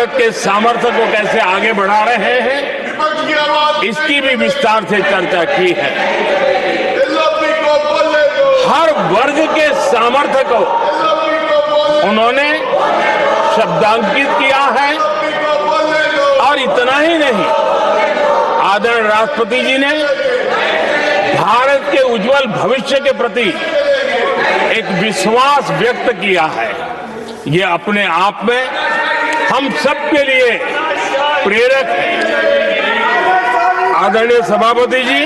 भारत के सामर्थ्य को कैसे आगे बढ़ा रहे हैं, इसकी भी विस्तार से चर्चा की है। हर वर्ग के सामर्थ्य को उन्होंने शब्दांकित किया है। और इतना ही नहीं, आदरणीय राष्ट्रपति जी ने भारत के उज्जवल भविष्य के प्रति एक विश्वास व्यक्त किया है। ये अपने आप में हम सबके लिए प्रेरक है। आदरणीय सभापति जी,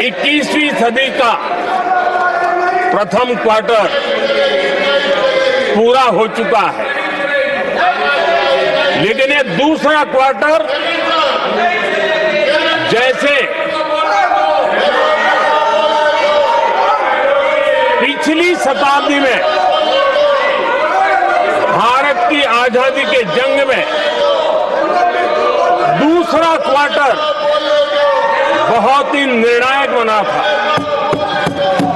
21वीं सदी का प्रथम क्वार्टर पूरा हो चुका है, लेकिन ये दूसरा क्वार्टर जैसे पिछली शताब्दी में भारत की आजादी के जंग में दूसरा क्वार्टर बहुत ही निर्णायक बना था।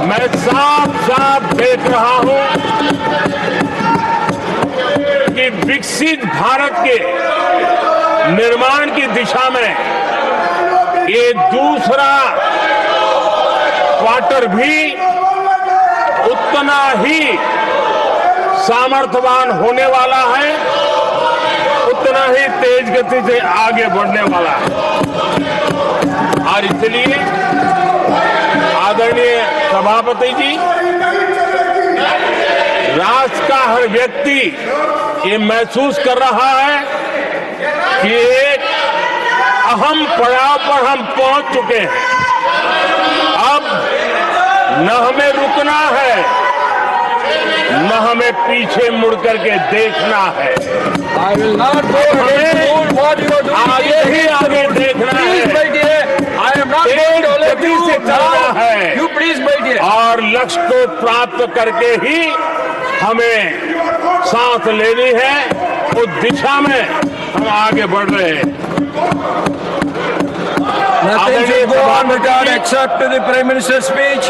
मैं साफ साफ देख रहा हूं कि विकसित भारत के निर्माण की दिशा में ये दूसरा क्वार्टर भी उतना ही सामर्थ्यवान होने वाला है, उतना ही तेज गति से आगे बढ़ने वाला है। और इसलिए आदरणीय सभापति जी, राष्ट्र का हर व्यक्ति ये महसूस कर रहा है कि एक अहम पड़ाव पर हम पहुंच चुके हैं। अब न हमें रुकना है, न हमें पीछे मुड़ करके देखना है। आगे ही आगे देखना है, तेज गति से चलना है और लक्ष्य को प्राप्त करके ही हमें सांस लेनी है। उस दिशा में हम आगे बढ़ रहे हैं। Nothing should go on without except to the Prime Minister's speech.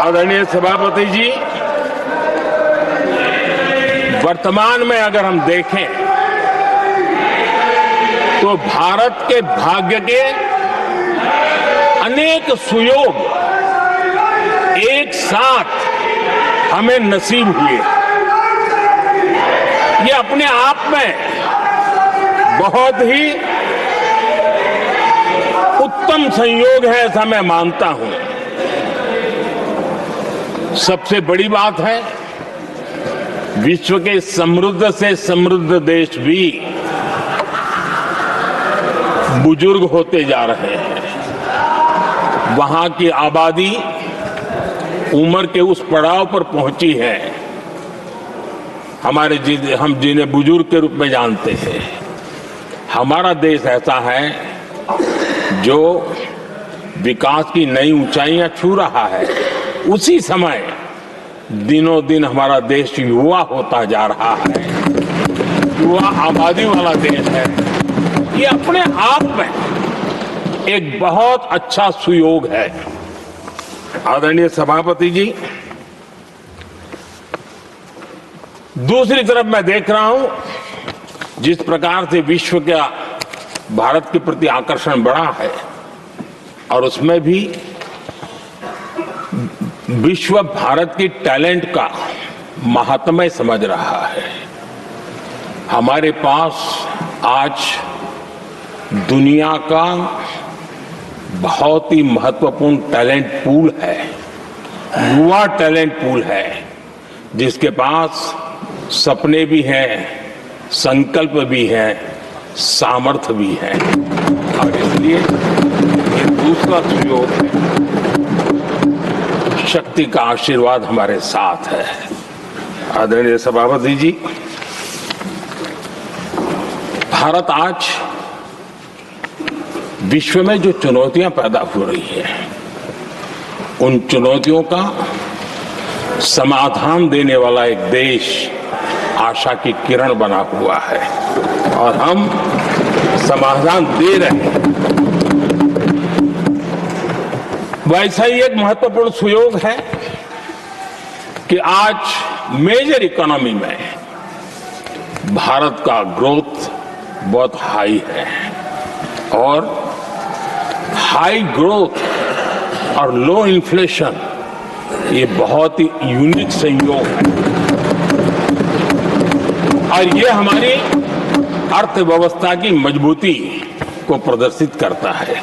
आदरणीय सभापति जी, वर्तमान में अगर हम देखें तो भारत के भाग्य के अनेक सुयोग एक साथ हमें नसीब हुए। ये अपने आप में बहुत ही उत्तम संयोग है, ऐसा मैं मानता हूं। सबसे बड़ी बात है, विश्व के समृद्ध से समृद्ध देश भी बुजुर्ग होते जा रहे हैं। वहां की आबादी उम्र के उस पड़ाव पर पहुंची है हम जिन्हें बुजुर्ग के रूप में जानते हैं। हमारा देश ऐसा है जो विकास की नई ऊंचाइयां छू रहा है। उसी समय दिनों दिन हमारा देश युवा होता जा रहा है, युवा आबादी वाला देश है। ये अपने आप में एक बहुत अच्छा सुयोग है। आदरणीय सभापति जी, दूसरी तरफ मैं देख रहा हूं जिस प्रकार से विश्व का भारत के प्रति आकर्षण बढ़ा है, और उसमें भी विश्व भारत की टैलेंट का महात्म्य समझ रहा है। हमारे पास आज दुनिया का बहुत ही महत्वपूर्ण टैलेंट पूल है, युवा टैलेंट पूल है, जिसके पास सपने भी हैं, संकल्प भी हैं, सामर्थ्य भी है। और इसलिए ये दूसरा सुयोग है। शक्ति का आशीर्वाद हमारे साथ है। आदरणीय सभापति जी, भारत आज विश्व में जो चुनौतियां पैदा हो रही हैं, उन चुनौतियों का समाधान देने वाला एक देश आशा की किरण बना हुआ है और हम समाधान दे रहे हैं। वैसा ही एक महत्वपूर्ण सुयोग है कि आज मेजर इकोनॉमी में भारत का ग्रोथ बहुत हाई है और हाई ग्रोथ और लो इन्फ्लेशन ये बहुत ही यूनिक संयोग है और ये हमारी अर्थव्यवस्था की मजबूती को प्रदर्शित करता है।